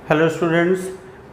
Hello students,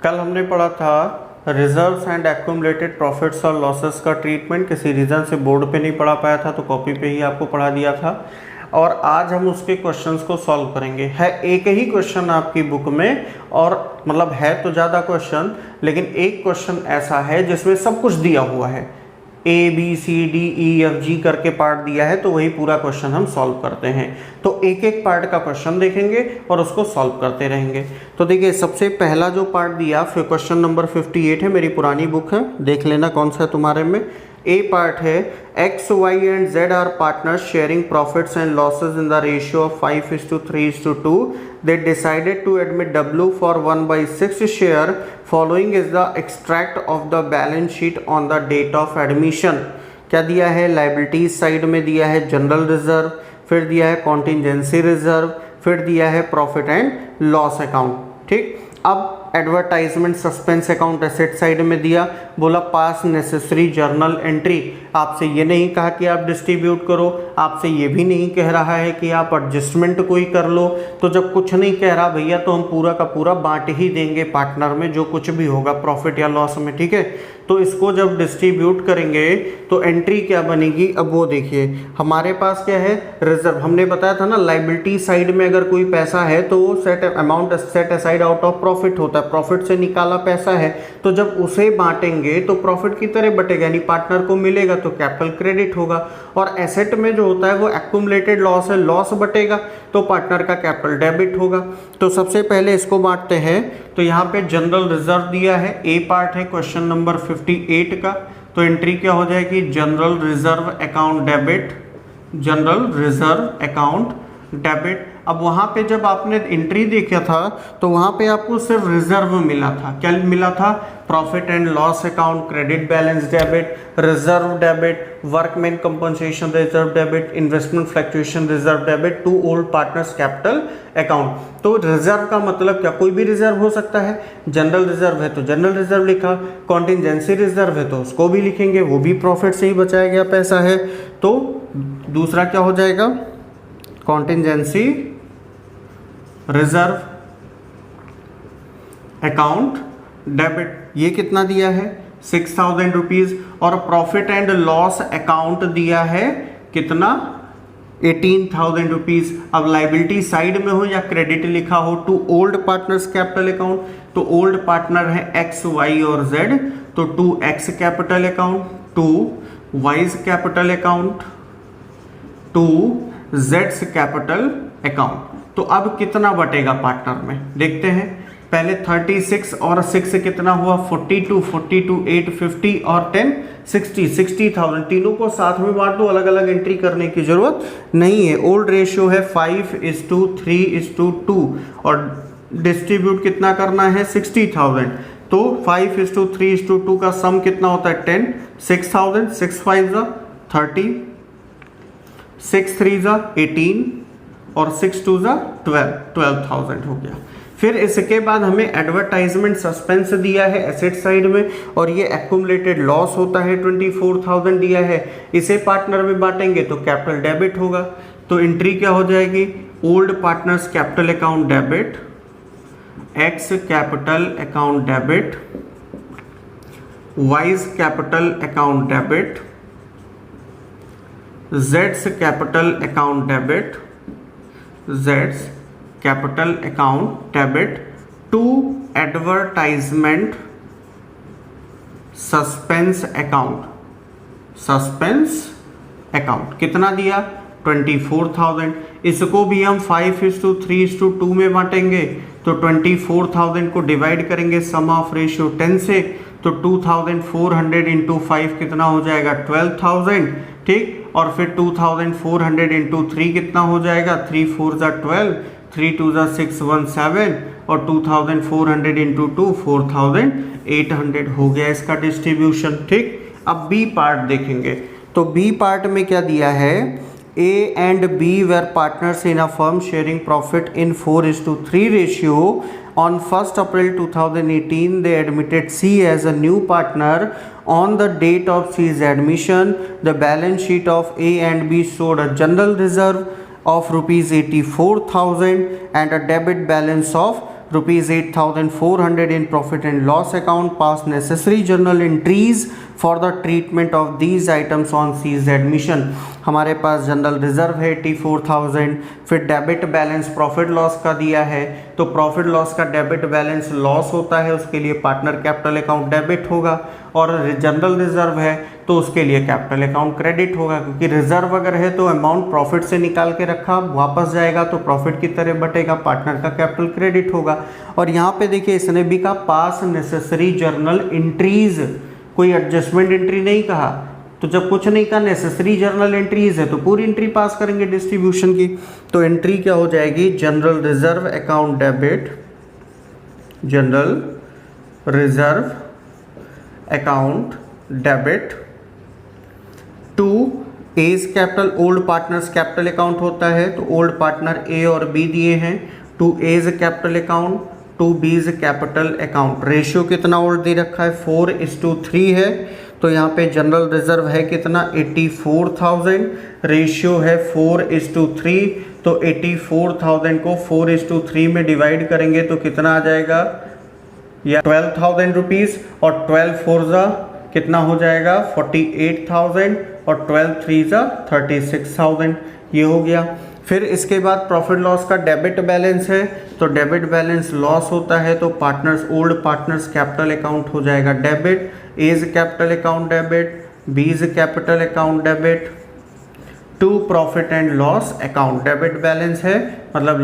कल हमने पढ़ा था रिजर्व्स एंड एक्यूमुलेटेड प्रॉफिट्स और लॉसेस का ट्रीटमेंट। किसी रीज़न से बोर्ड पे नहीं पढ़ा पाया था तो कॉपी पे ही आपको पढ़ा दिया था। और आज हम उसके क्वेश्चंस को सॉल्व करेंगे। है एक ही क्वेश्चन आपकी बुक में, और मतलब है तो ज़्यादा क्वेश्चन, लेकिन एक क्वेश्चन ऐसा है जिसमें सब कुछ दिया हुआ है, ABCDEFG करके पार्ट दिया है, तो वही पूरा क्वेश्चन हम सॉल्व करते हैं। तो एक एक पार्ट का क्वेश्चन देखेंगे और उसको सॉल्व करते रहेंगे। तो देखिए, सबसे पहला जो पार्ट दिया फिर क्वेश्चन नंबर 58 है, मेरी पुरानी बुक है, देख लेना कौन सा है तुम्हारे में। ए पार्ट है X, Y and Z are partners sharing profits and losses in the ratio of 5:3:2। They decided to admit W for 1/6 share. Following is the extract of the balance sheet on the date of admission. क्या दिया है? Liabilities side में दिया है general reserve, फिर दिया है contingency reserve, फिर दिया है प्रॉफिट एंड लॉस अकाउंट। ठीक, अब advertisement suspense account asset side में दिया, बोला पास नेसेसरी जर्नल एंट्री। आपसे ये नहीं कहा कि आप डिस्ट्रीब्यूट करो, आपसे ये भी नहीं कह रहा है कि आप एडजस्टमेंट कोई कर लो। तो जब कुछ नहीं कह रहा भैया, तो हम पूरा का पूरा बांट ही देंगे पार्टनर में जो कुछ भी होगा प्रॉफिट या लॉस में। ठीक है, तो इसको जब डिस्ट्रीब्यूट करेंगे तो एंट्री क्या बनेगी? अब वो देखिए, हमारे पास क्या है? रिजर्व। हमने बताया था ना, लाइबिलिटी साइड में अगर कोई पैसा है तो वो set amount set aside out of profit होता है, प्रॉफिट से निकाला पैसा है। तो जब उसे बांटेंगे तो प्रॉफिट की तरह बटेगा, यानी पार्टनर को मिलेगा, तो कैपिटल क्रेडिट होगा। और एसेट में जो होता है वो एक्यूमुलेटेड लॉस है, लॉस बटेगा तो पार्टनर का कैपिटल डेबिट होगा। तो सबसे पहले इसको बांटते हैं। तो यहाँ पे जनरल रिजर्व दिया है, ए पार्ट है क्वेश्चन नंबर 58 का। तो एंट्री क्या हो जाएगी? General reserve account debit, general reserve account debit. अब वहाँ पे जब आपने एंट्री देखा था तो वहाँ पे आपको सिर्फ रिजर्व मिला था। क्या मिला था? Profit and loss account credit balance debit, reserve debit, workman compensation reserve debit, investment fluctuation reserve debit to old partners capital account. तो रिजर्व का मतलब क्या? कोई भी रिजर्व हो सकता है। जनरल रिजर्व है तो जनरल रिजर्व लिखा, कॉन्टिजेंसी रिजर्व है तो उसको भी लिखेंगे, वो भी प्रॉफिट से ही बचाया गया पैसा है। तो दूसरा क्या हो जाएगा? Contingency reserve account debit. ये कितना दिया है? 6,000 रुपीज। और प्रॉफिट एंड लॉस अकाउंट दिया है कितना? 18,000 रुपीज। अब लाइबिलिटी साइड में हो या क्रेडिट लिखा हो, to old partners capital account, तो ओल्ड पार्टनर है X, Y और Z, तो 2X capital account, 2Y's capital account, 2Z's capital account. तो अब कितना बटेगा पार्टनर में देखते हैं। पहले 36 और 6 कितना हुआ? 42, 42, 8, 50 और 10, 60, 60,000। तीनों को साथ में बांट दो, अलग अलग एंट्री करने की जरूरत नहीं है। ओल्ड रेशियो है 5:3:2 और डिस्ट्रीब्यूट कितना करना है? 60,000। तो 5:3:2 का सम कितना होता है? 10, 6,000, 6 5 30, 6 3 18 और 6 2 12, 12,000 हो गया। फिर इसके बाद हमें एडवर्टाइजमेंट सस्पेंस दिया है एसेट साइड में, और ये एक्यूमुलेटेड लॉस होता है 24,000 दिया है। इसे पार्टनर में बांटेंगे तो कैपिटल डेबिट होगा। तो एंट्री क्या हो जाएगी? Old partners capital account debit, x capital account debit, wise capital account debit, Jades capital account debit, Z's capital account debit to advertisement suspense account, suspense account। कितना दिया? 24,000। इसको भी हम 5:3:2 में बांटेंगे, तो 24,000 को डिवाइड करेंगे सम ऑफ रेशियो 10 से, तो 2,400 इंटू 5 कितना हो जाएगा? 12,000। ठीक, और फिर 2,400 इंटू 3 कितना हो जाएगा? 3 4 12, 3 2 6 17, और 2,400 इंटू 2 4,800 हो गया इसका डिस्ट्रीब्यूशन। ठीक, अब बी पार्ट देखेंगे। तो बी पार्ट में क्या दिया है? A and B were partners in a firm sharing profit in 4:3 ratio. On 1st April 2018, they admitted C as a new partner. On the date of C's admission, the balance sheet of A and B showed a general reserve of rupees 84,000 and a debit balance of ₹8,400 in profit and loss account, pass necessary journal entries for the treatment of these items on Z's admission. हमारे पास general reserve है 84,000, फिर debit balance profit loss का दिया है, तो profit loss का debit balance loss होता है, उसके लिए पार्टनर कैपिटल अकाउंट डेबिट होगा, और जनरल रिजर्व है तो उसके लिए कैपिटल अकाउंट क्रेडिट होगा, क्योंकि रिजर्व अगर है तो अमाउंट प्रॉफिट से निकाल के रखा, वापस जाएगा तो प्रॉफिट की तरह बटेगा, पार्टनर का कैपिटल क्रेडिट होगा। और यहाँ पे देखिए इसने भी कहा पास नेसेसरी जर्नल एंट्रीज, कोई एडजस्टमेंट एंट्री नहीं कहा, तो जब कुछ नहीं कहा नेसेसरी जर्नल एंट्रीज है तो पूरी एंट्री पास करेंगे डिस्ट्रीब्यूशन की। तो एंट्री क्या हो जाएगी, general reserve account debit, general reserve account debit to A's capital, old partners capital account होता है तो ओल्ड पार्टनर ए और बी दिए हैं, to A's capital account, to B's capital account. Ratio कितना ओल्ड दे रखा है 4:3 है, तो यहाँ पे जनरल रिजर्व है कितना 84,000, रेशियो है 4:3, तो 84,000 को 4:3 में डिवाइड करेंगे तो कितना आ जाएगा, या 12,000 रुपीज़, और 12 4 जा कितना हो जाएगा 48,000, और 12 3 जा 36,000, ये हो गया। फिर इसके बाद प्रॉफिट लॉस का डेबिट बैलेंस है, तो डेबिट बैलेंस लॉस होता है तो partners, old partners capital account हो जाएगा debit, A's capital account debit, B's capital account debit, to profit and loss account debit balance है, मतलब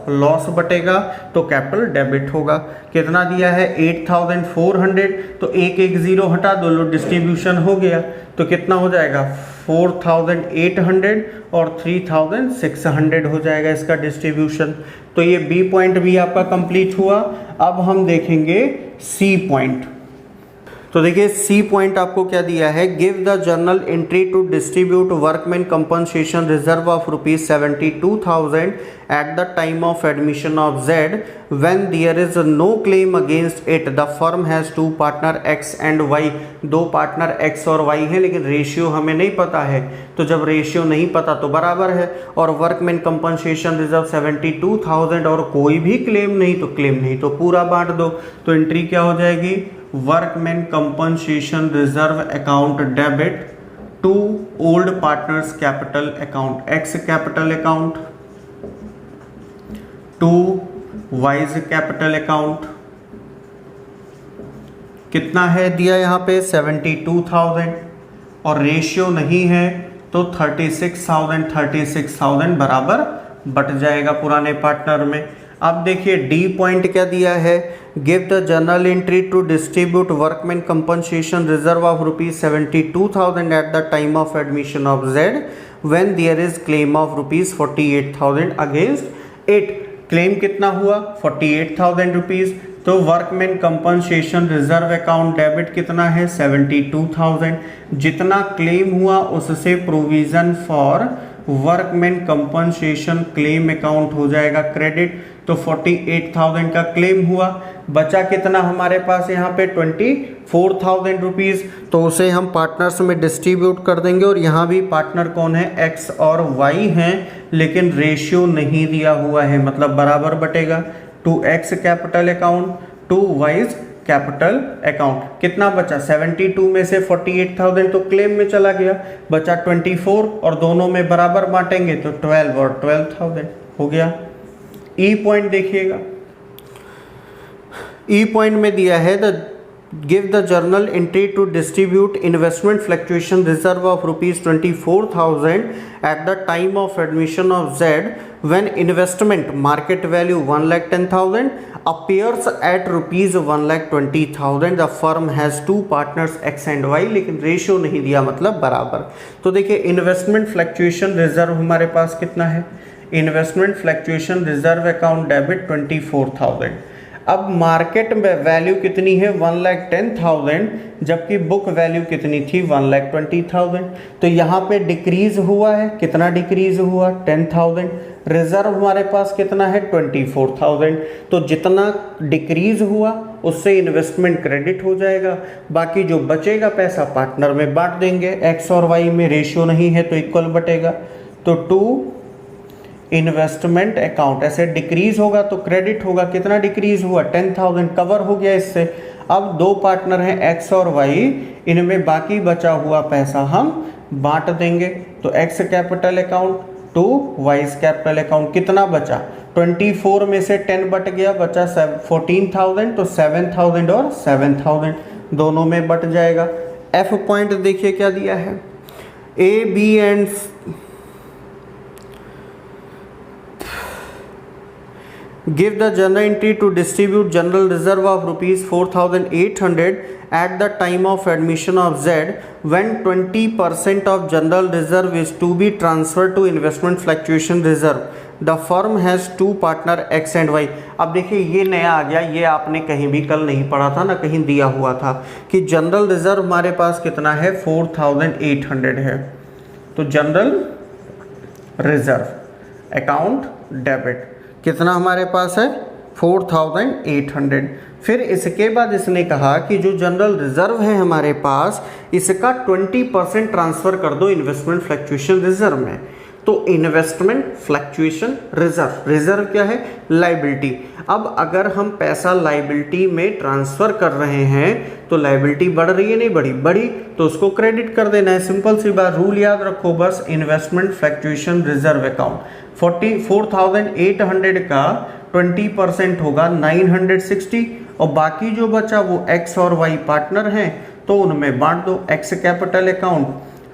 लॉस बटेगा तो कैपिटल डेबिट होगा। कितना दिया है 8,400, तो एक 0 हटा दो, लो डिस्ट्रीब्यूशन हो गया, तो कितना हो जाएगा 4,800 और 3,600 हो जाएगा इसका डिस्ट्रीब्यूशन। तो ये बी पॉइंट भी आपका कंप्लीट हुआ। अब हम देखेंगे सी पॉइंट। तो देखिए सी पॉइंट आपको क्या दिया है, give the journal entry to distribute workman compensation reserve of ₹72,000 at the time of admission of Z when there is no claim against it, the firm has to partner X and Y, दो partner X और Y हैं लेकिन ratio हमें नहीं पता है, तो जब रेशियो नहीं पता तो बराबर है, और वर्कमैन कंपनसेशन रिजर्व 72,000 और कोई भी क्लेम नहीं तो पूरा बांट दो, तो एंट्री क्या हो जाएगी, workman compensation reserve account debit to old partners capital account, X capital account to Y's capital account. कितना है दिया यहाँ पे 72,000, और रेशियो नहीं है तो 36,000 बराबर बट जाएगा पुराने पार्टनर में। अब देखिए डी पॉइंट क्या दिया है, give the journal entry to distribute workman compensation reserve of ₹72,000 at the time of admission of Z when there is claim of ₹48,000 against it. Claim कितना हुआ 48,000 रुपीज़, तो workman compensation reserve account debit कितना है 72,000, जितना claim हुआ उससे provision for workman compensation claim account हो जाएगा क्रेडिट, तो 48,000 का क्लेम हुआ, बचा कितना हमारे पास यहाँ पे 24,000 रुपीज़, तो उसे हम पार्टनर्स में डिस्ट्रीब्यूट कर देंगे, और यहाँ भी पार्टनर कौन है एक्स और वाई हैं, लेकिन रेशियो नहीं दिया हुआ है, मतलब बराबर बटेगा, to X capital account to Y's capital account. कितना बचा 72 में से 48,000 तो क्लेम में चला गया, बचा 24 और दोनों में बराबर बांटेंगे तो 12 और 12,000 हो गया। ई पॉइंट देखिएगा, ई पॉइंट में दिया है the give the journal entry to distribute investment fluctuation reserve of ₹24,000 at the time of admission of Z when investment market value 1,10,000 appears at ₹1,20,000, the firm has two partners X and Y, लेकिन ratio नहीं दिया मतलब बराबर। तो देखिए investment fluctuation reserve हमारे पास कितना है, investment fluctuation reserve account debit 24,000, अब मार्केट में वैल्यू कितनी है 1,10,000, जबकि बुक वैल्यू कितनी थी 1,20,000, तो यहाँ पे डिक्रीज हुआ है, कितना डिक्रीज हुआ 10,000, रिजर्व हमारे पास कितना है 24,000, तो जितना डिक्रीज हुआ उससे इन्वेस्टमेंट क्रेडिट हो जाएगा, बाकी जो बचेगा पैसा पार्टनर में बांट देंगे, एक्स और वाई में रेशियो नहीं है तो इक्वल बटेगा, तो टू इन्वेस्टमेंट अकाउंट, ऐसे डिक्रीज होगा तो क्रेडिट होगा, कितना डिक्रीज हुआ 10,000, कवर हो गया इससे। अब दो पार्टनर हैं एक्स और वाई, इनमें बाकी बचा हुआ पैसा हम बांट देंगे। तो X capital account to Y's capital account, कितना बचा 24 में से 10 बट गया, बचा 14,000, तो 7,000 और 7,000 दोनों में बट जाएगा। एफ पॉइंट देखिए क्या दिया है, A B and give the journal entry to distribute general reserve of rupees 4,800 at the time of admission of Z when 20% of general reserve is to be transferred to investment fluctuation reserve. The firm has two partner X and Y. अब देखिए ये नया आ गया, ये आपने कहीं भी कल नहीं पढ़ा था ना, कहीं दिया हुआ था कि जनरल रिजर्व हमारे पास कितना है 4,800 है। तो जनरल रिजर्व अकाउंट डेबिट कितना हमारे पास है 4,800। फिर इसके बाद इसने कहा कि जो जनरल रिजर्व है हमारे पास, इसका 20% ट्रांसफर कर दो इन्वेस्टमेंट फ्लक्चुएशन रिजर्व में। तो इन्वेस्टमेंट फ्लक्चुएशन रिजर्व, रिजर्व क्या है लायबिलिटी। अब अगर हम पैसा लायबिलिटी में ट्रांसफर कर रहे हैं तो लायबिलिटी बढ़ रही है नहीं बढ़ी, बढ़ी तो उसको क्रेडिट कर देना है, सिंपल सी बात, रूल याद रखो बस। इन्वेस्टमेंट फ्लक्चुएशन रिजर्व अकाउंट 4,800 का 20% होगा 960, और बाकी जो बचा वो एक्स और वाई पार्टनर हैं तो उनमें बांट दो, X capital account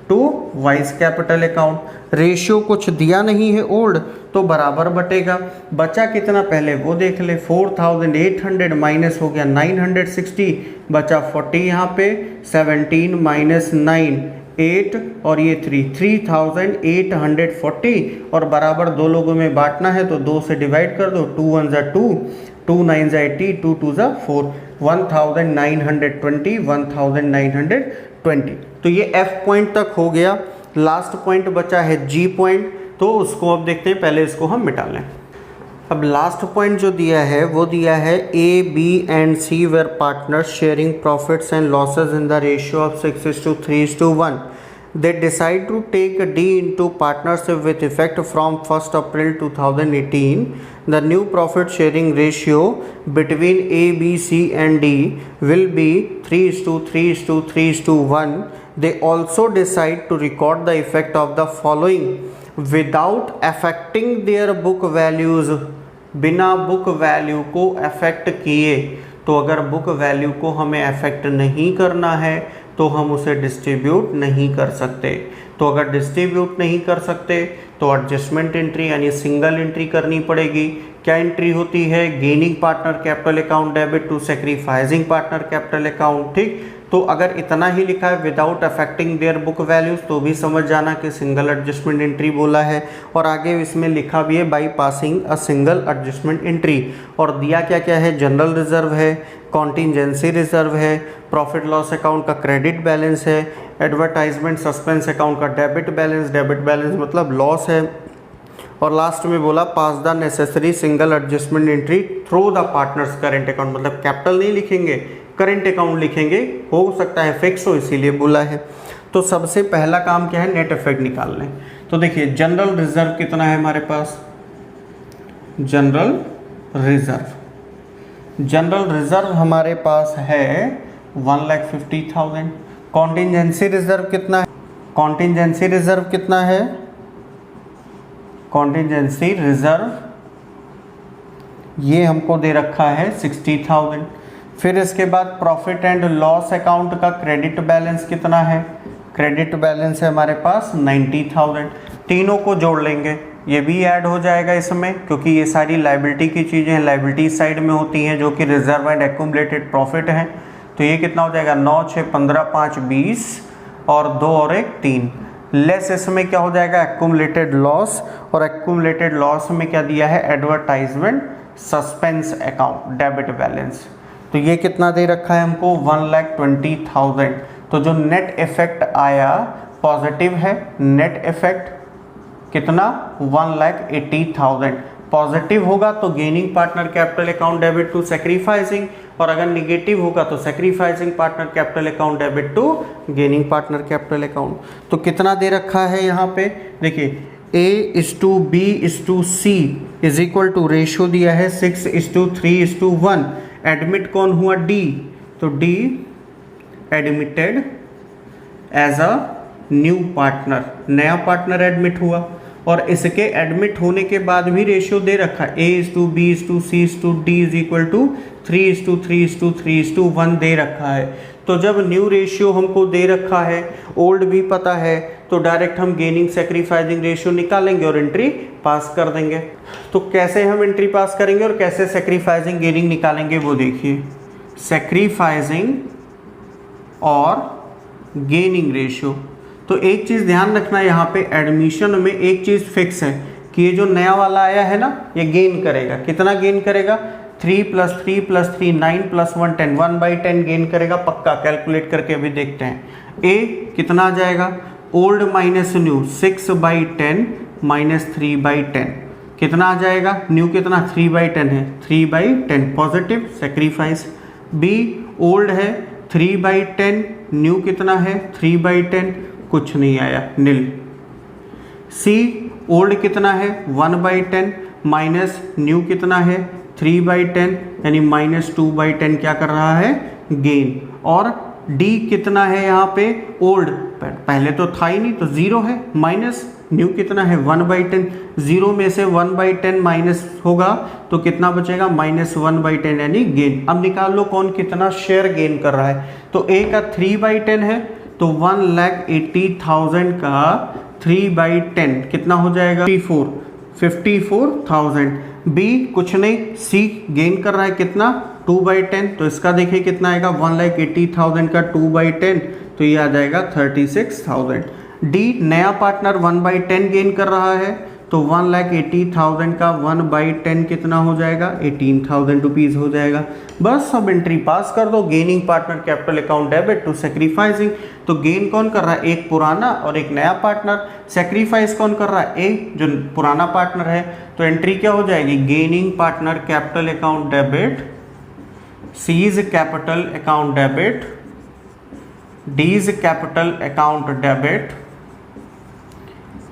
to Y's capital account. Ratio कुछ दिया नहीं है ओल्ड, तो बराबर बटेगा। बचा कितना पहले वो देख ले, 4,800 माइनस हो गया 960, बचा 40 यहाँ पे, 17 माइनस 9 8 और ये 3,840, और बराबर दो लोगों में बांटना है तो 2 से डिवाइड कर दो, 2 1 ज़ा 2, 2 9 ज़ा 80, 2 2 ज़ा 4, 1,920, 1,920। तो ये एफ पॉइंट तक हो गया। लास्ट पॉइंट बचा है जी पॉइंट, तो उसको अब देखते हैं, पहले इसको हम मिटा लें। अब लास्ट पॉइंट जो दिया है वो दिया है A B and C were partners sharing profits and losses in the ratio of 6:3:1। They decide to take D into partnership with effect from 1 April 2018। The new profit sharing ratio between A B C and D will be 3:3:3:1। They also decide to record the effect of the following without affecting their book values। बिना book value को affect किए, तो अगर book value को हमें affect नहीं करना है तो हम उसे डिस्ट्रीब्यूट नहीं कर सकते। तो अगर डिस्ट्रीब्यूट नहीं कर सकते तो एडजस्टमेंट एंट्री यानी सिंगल एंट्री करनी पड़ेगी। क्या एंट्री होती है, gaining partner capital account debit to sacrificing partner capital account, ठीक। तो अगर इतना ही लिखा है without affecting their book values तो भी समझ जाना कि सिंगल एडजस्टमेंट एंट्री बोला है। और आगे इसमें लिखा भी है by passing a single adjustment entry. और दिया क्या क्या है, जनरल रिजर्व है, कॉन्टिजेंसी रिजर्व है, प्रॉफिट लॉस अकाउंट का क्रेडिट बैलेंस है, एडवर्टाइजमेंट सस्पेंस अकाउंट का डेबिट बैलेंस मतलब लॉस है, और लास्ट में बोला pass the necessary single adjustment entry through the partners current account, मतलब कैपिटल नहीं लिखेंगे, करेंट अकाउंट लिखेंगे, हो सकता है फिक्स हो इसीलिए बोला है। तो सबसे पहला काम क्या है, नेट इफेक्ट निकालना है। तो देखिए जनरल रिजर्व कितना है हमारे पास, जनरल रिजर्व हमारे पास है 1,50,000। कॉन्टिजेंसी रिजर्व कितना है, कॉन्टिजेंसी रिजर्व ये हमको दे रखा है 60,000। फिर इसके बाद प्रॉफिट एंड लॉस अकाउंट का क्रेडिट बैलेंस कितना है, क्रेडिट बैलेंस है हमारे पास 90,000। तीनों को जोड़ लेंगे, ये भी ऐड हो जाएगा इसमें, क्योंकि ये सारी लायबिलिटी की चीज़ें हैं, लायबिलिटी साइड में होती हैं जो कि रिजर्व एंड एक्यूमुलेटेड प्रॉफिट है। तो ये कितना हो जाएगा 9 6 15 5 20 और 2 और 1 3, लेस इसमें क्या हो जाएगा एक्यूमुलेटेड लॉस, और एक्यूमुलेटेड लॉस में क्या दिया है advertisement suspense account debit balance. तो ये कितना दे रखा है हमको 1,20,000। तो जो नेट इफेक्ट आया पॉजिटिव है, नेट इफेक्ट कितना 1,80,000। पॉजिटिव होगा तो gaining partner capital account debit to sacrificing, और अगर निगेटिव होगा तो sacrificing partner capital account debit to gaining partner capital account. तो कितना दे रखा है यहाँ पे देखिए A/B/C is equal two ratio दिया है 6:3:1। एडमिट कौन हुआ? D, तो D admitted as a new partner, नया पार्टनर एडमिट हुआ। और इसके एडमिट होने के बाद भी रेशियो दे रखा है A/B/C/D इज इक्वल टू 3:3:3:1 दे रखा है। तो जब न्यू रेशियो हमको दे रखा है, ओल्ड भी पता है, तो डायरेक्ट हम गेनिंग सैक्रिफाइसिंग रेशियो निकालेंगे और एंट्री पास कर देंगे। तो कैसे हम एंट्री पास करेंगे और कैसे सैक्रिफाइसिंग गेनिंग निकालेंगे वो देखिए। सैक्रिफाइसिंग और गेनिंग रेशियो, तो एक चीज़ ध्यान रखना यहाँ पे एडमिशन में एक चीज़ फिक्स है कि ये जो नया वाला आया है ना, ये गेन करेगा। कितना गेन करेगा? 3 + 3 + 3 9 + 1 10, 1/10 गेन करेगा पक्का। कैलकुलेट करके अभी देखते हैं। ए कितना आ जाएगा? ओल्ड माइनस न्यू 6/10 - 3/10 कितना आ जाएगा? न्यू कितना? 3/10 है, 3/10 पॉजिटिव सैक्रिफाइस। बी ओल्ड है 3/10, न्यू कितना है? 3/10, कुछ नहीं आया, नील। सी ओल्ड कितना है? 1/10 माइनस न्यू कितना है? 3/10 यानी -2/10 क्या कर रहा है? गेन। और डी कितना है यहाँ पे? ओल्ड पहले तो था ही नहीं, तो 0 है, माइनस न्यू कितना है? 1/10। 0 में से 1/10 माइनस होगा तो कितना बचेगा? -1/10 यानी गेन। अब निकाल लो कौन कितना शेयर गेन कर रहा है। तो ए का 3/10 है, तो 1,80,000 का 3/10 कितना हो जाएगा? 54,000। बी कुछ नहीं, सी गेन कर रहा है कितना? 2/10, तो इसका देखिए कितना आएगा? 1,80,000 का 2/10, तो ये आ जाएगा 36,000। डी नया पार्टनर 1/10 गेन कर रहा है, तो 1,80,000 का 1/10 कितना हो जाएगा? 18,000 रुपीज़ हो जाएगा। बस अब एंट्री पास कर दो। Gaining partner capital account debit to sacrificing. तो गेन कौन कर रहा है? एक पुराना और एक नया पार्टनर। सैक्रिफाइस कौन कर रहा है? ए जो पुराना पार्टनर है। तो एंट्री क्या हो जाएगी? Gaining partner capital account debit, C's capital account debit, D's capital account debit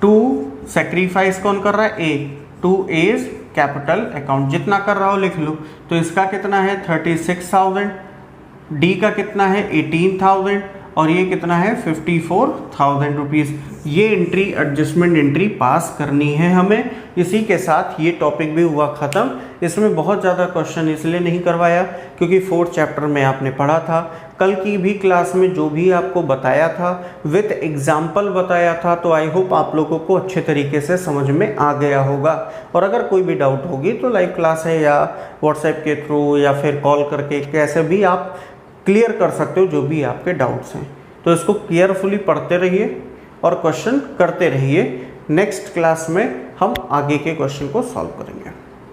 to sacrifice कौन कर रहा है? A, to A's capital account. जितना कर रहा हो लिख लो। तो इसका कितना है? 36,000। डी का कितना है? 18,000। और ये कितना है? 54,000 रुपीज़। ये एंट्री एडजस्टमेंट एंट्री पास करनी है हमें। इसी के साथ ये टॉपिक भी हुआ ख़त्म। इसमें बहुत ज़्यादा क्वेश्चन इसलिए नहीं करवाया क्योंकि 4th चैप्टर में आपने पढ़ा था। कल की भी क्लास में जो भी आपको बताया था विथ एग्जाम्पल बताया था, तो आई होप आप लोगों को अच्छे तरीके से समझ में आ गया होगा। और अगर कोई भी डाउट होगी तो लाइव क्लास है या व्हाट्सएप के थ्रू या फिर कॉल करके कैसे भी आप क्लियर कर सकते हो जो भी आपके डाउट्स हैं। तो इसको केयरफुली पढ़ते रहिए और क्वेश्चन करते रहिए। नेक्स्ट क्लास में हम आगे के क्वेश्चन को सॉल्व करेंगे।